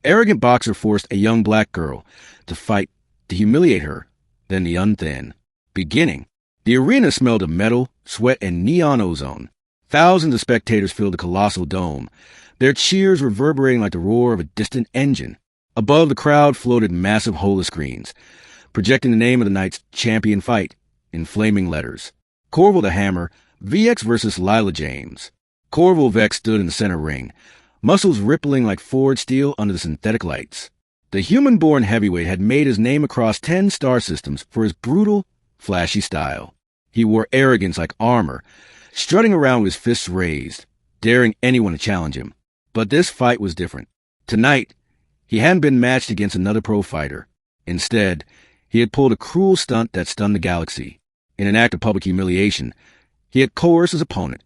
Arrogant boxer forced a young black girl to fight to humiliate her, then the Unthin. Beginning. The arena smelled of metal, sweat, and neon ozone. Thousands of spectators filled the colossal dome, their cheers reverberating like the roar of a distant engine. Above the crowd floated massive holoscreens, projecting the name of the night's champion fight in flaming letters. Corville the Hammer, VX versus Lila James. Corville Vex stood in the center ring, muscles rippling like forged steel under the synthetic lights. The human-born heavyweight had made his name across 10 star systems for his brutal, flashy style. He wore arrogance like armor, strutting around with his fists raised, daring anyone to challenge him. But this fight was different. Tonight, he hadn't been matched against another pro fighter. Instead, he had pulled a cruel stunt that stunned the galaxy. In an act of public humiliation, he had coerced his opponent,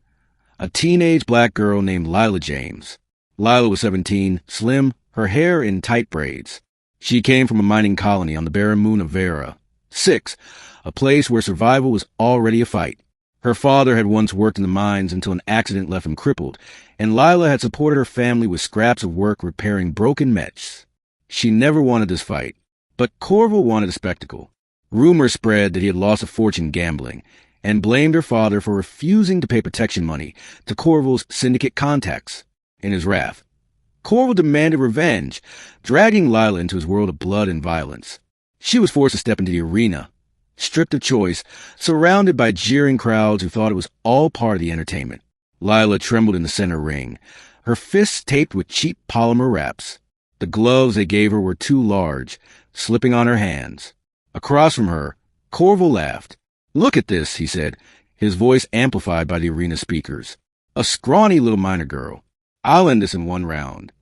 a teenage black girl named Lila James. Lila was 17, slim, her hair in tight braids. She came from a mining colony on the barren moon of Vera. 6, a place where survival was already a fight. Her father had once worked in the mines until an accident left him crippled, and Lila had supported her family with scraps of work repairing broken mechs. She never wanted this fight, but Corville wanted a spectacle. Rumors spread that he had lost a fortune gambling, and blamed her father for refusing to pay protection money to Corville's syndicate contacts. In his wrath, Corville demanded revenge, dragging Lila into his world of blood and violence. She was forced to step into the arena, stripped of choice, surrounded by jeering crowds who thought it was all part of the entertainment. Lila trembled in the center ring, her fists taped with cheap polymer wraps. The gloves they gave her were too large, slipping on her hands. Across from her, Corville laughed. "Look at this," he said, his voice amplified by the arena speakers. "A scrawny little miner girl. I'll end this in one round."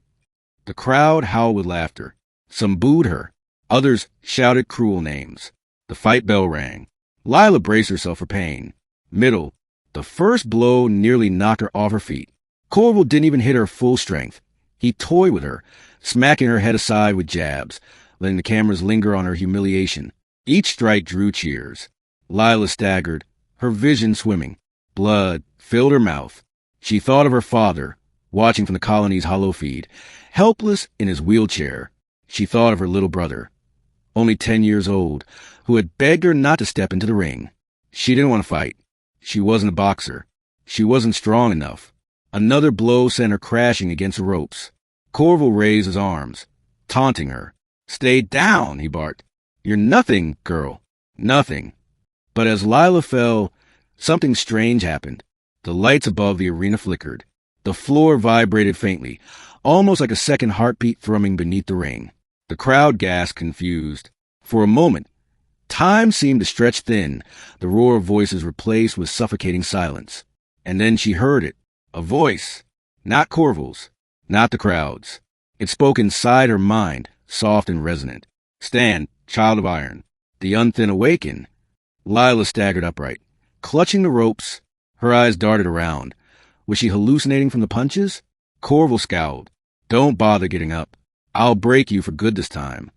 The crowd howled with laughter. Some booed her. Others shouted cruel names. The fight bell rang. Lila braced herself for pain. Middle. The first blow nearly knocked her off her feet. Corville didn't even hit her full strength. He toyed with her, smacking her head aside with jabs, letting the cameras linger on her humiliation. Each strike drew cheers. Lila staggered, her vision swimming. Blood filled her mouth. She thought of her father, watching from the colony's hollow feed, helpless in his wheelchair. She thought of her little brother, only 10 years old, who had begged her not to step into the ring. She didn't want to fight. She wasn't a boxer. She wasn't strong enough. Another blow sent her crashing against the ropes. Corville raised his arms, taunting her. "Stay down," he barked. "You're nothing, girl. Nothing." But as Lila fell, something strange happened. The lights above the arena flickered. The floor vibrated faintly, almost like a second heartbeat thrumming beneath the ring. The crowd gasped, confused. For a moment, time seemed to stretch thin, the roar of voices replaced with suffocating silence. And then she heard it. A voice. Not Corville's. Not the crowd's. It spoke inside her mind, soft and resonant. "Stand, child of iron. The Unthin awaken." Lila staggered upright, clutching the ropes. Her eyes darted around. Was she hallucinating from the punches? Corville scowled. "Don't bother getting up. I'll break you for good this time."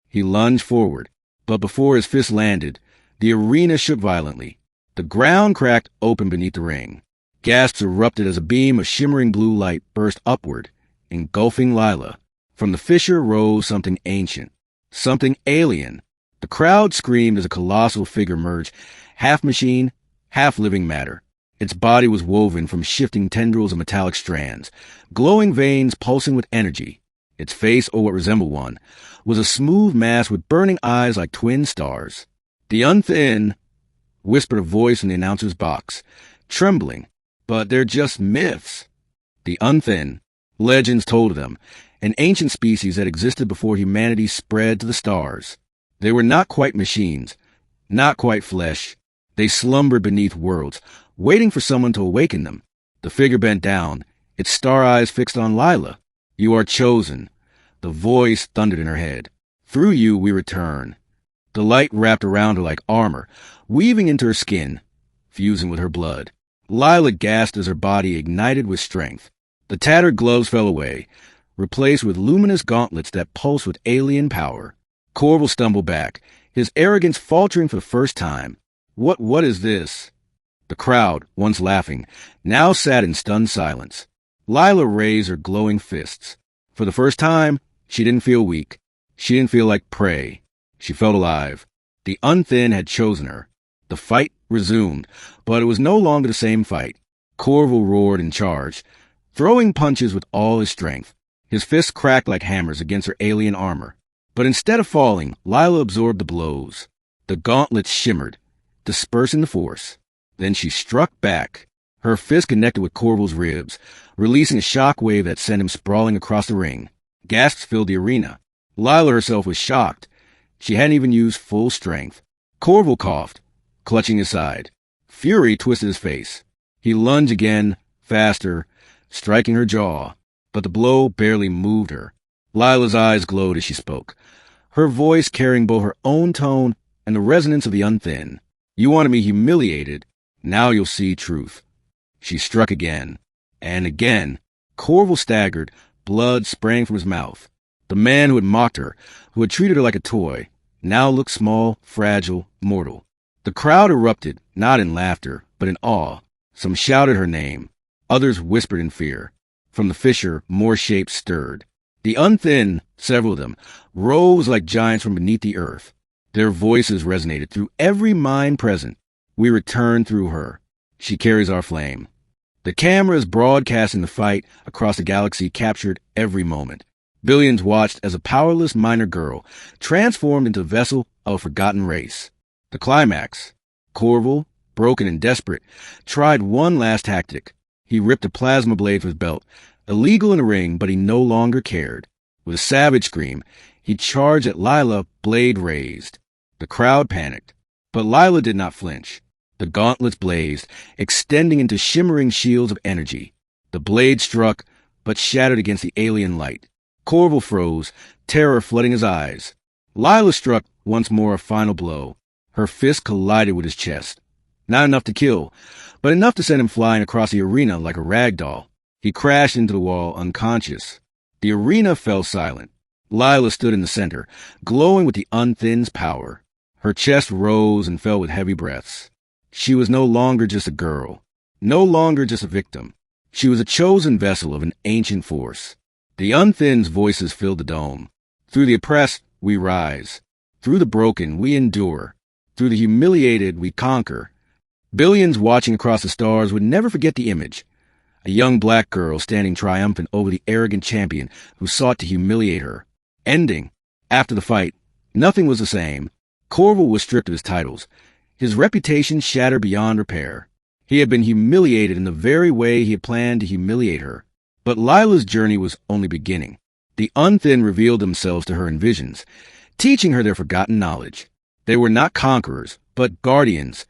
He lunged forward, but before his fist landed, the arena shook violently. The ground cracked open beneath the ring. Gasps erupted as a beam of shimmering blue light burst upward, engulfing Lila. From the fissure rose something ancient, something alien. The crowd screamed as a colossal figure emerged, half machine, half living matter. Its body was woven from shifting tendrils of metallic strands, glowing veins pulsing with energy. Its face, or what resembled one, was a smooth mass with burning eyes like twin stars. "The Unthin," whispered a voice in the announcer's box, trembling. "But they're just myths." The Unthin, legends told of them, an ancient species that existed before humanity spread to the stars. They were not quite machines, not quite flesh. They slumbered beneath worlds, waiting for someone to awaken them. The figure bent down, its star eyes fixed on Lila. "You are chosen." The voice thundered in her head. "Through you we return." The light wrapped around her like armor, weaving into her skin, fusing with her blood. Lila gasped as her body ignited with strength. The tattered gloves fell away, replaced with luminous gauntlets that pulsed with alien power. Corville stumbled back, his arrogance faltering for the first time. What is this?" The crowd, once laughing, now sat in stunned silence. Lila raised her glowing fists. For the first time, She didn't feel weak. She didn't feel like prey. She felt alive. The Unthin had chosen her. The fight resumed, but it was no longer the same fight. Corval roared and charged, throwing punches with all his strength. His fists cracked like hammers against her alien armor. But instead of falling, Lila absorbed the blows. The gauntlets shimmered, dispersing the force. Then she struck back. Her fist connected with Corval's ribs, releasing a shock wave that sent him sprawling across the ring. Gasps filled the arena. Lila herself was shocked. She hadn't even used full strength. Corval coughed, clutching his side. Fury twisted his face. He lunged again, faster, striking her jaw. But the blow barely moved her. Lila's eyes glowed as she spoke, her voice carrying both her own tone and the resonance of the Unthin. You wanted me humiliated. Now you'll see truth. She struck again. And again. Corval staggered, blood spraying from his mouth. The man who had mocked her, who had treated her like a toy, now looked small, fragile, mortal. The crowd erupted, not in laughter, but in awe. Some shouted her name. Others whispered in fear. From the fissure, more shapes stirred. The Unthin, several of them, rose like giants from beneath the earth. Their voices resonated through every mind present. We return through her. She carries our flame. The cameras broadcasting the fight across the galaxy captured every moment. Billions watched as a powerless minor girl transformed into a vessel of a forgotten race. The climax. Corval, broken and desperate, tried one last tactic. He ripped a plasma blade from his belt, illegal in the ring, but he no longer cared. With a savage scream, he charged at Lila, blade raised. The crowd panicked, but Lila did not flinch. The gauntlets blazed, extending into shimmering shields of energy. The blade struck, but shattered against the alien light. Corval froze, terror flooding his eyes. Lila struck once more a final blow. Her fist collided with his chest. Not enough to kill, but enough to send him flying across the arena like a rag doll. He crashed into the wall, unconscious. The arena fell silent. Lila stood in the center, glowing with the Unthin's power. Her chest rose and fell with heavy breaths. She was no longer just a girl, no longer just a victim. She was a chosen vessel of an ancient force. The Unthin's voices filled the dome. Through the oppressed, we rise. Through the broken, we endure. Through the humiliated, we conquer. Billions watching across the stars would never forget the image. A young black girl standing triumphant over the arrogant champion who sought to humiliate her. Ending. After the fight, nothing was the same. Corval was stripped of his titles. His reputation shattered beyond repair. He had been humiliated in the very way he had planned to humiliate her. But Lila's journey was only beginning. The Unthin revealed themselves to her in visions, teaching her their forgotten knowledge. They were not conquerors, but guardians,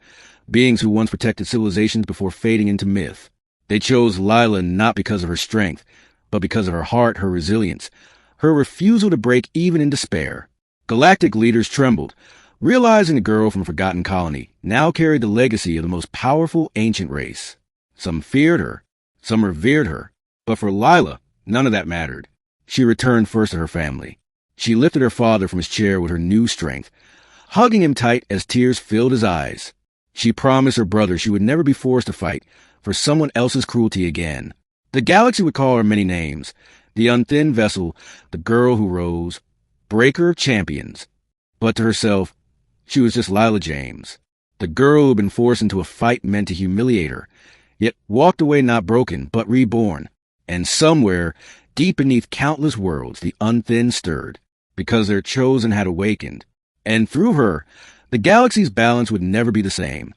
beings who once protected civilizations before fading into myth. They chose Lila not because of her strength, but because of her heart, her resilience, her refusal to break even in despair. Galactic leaders trembled, realizing the girl from a forgotten colony now carried the legacy of the most powerful ancient race. Some feared her, some revered her, but for Lila, none of that mattered. She returned first to her family. She lifted her father from his chair with her new strength, hugging him tight as tears filled his eyes. She promised her brother she would never be forced to fight for someone else's cruelty again. The galaxy would call her many names. The Unthin vessel, the girl who rose, breaker of champions. But to herself, she was just Lila James, the girl who had been forced into a fight meant to humiliate her, yet walked away not broken, but reborn. And somewhere, deep beneath countless worlds, the Unthin stirred, because their chosen had awakened. And through her, the galaxy's balance would never be the same.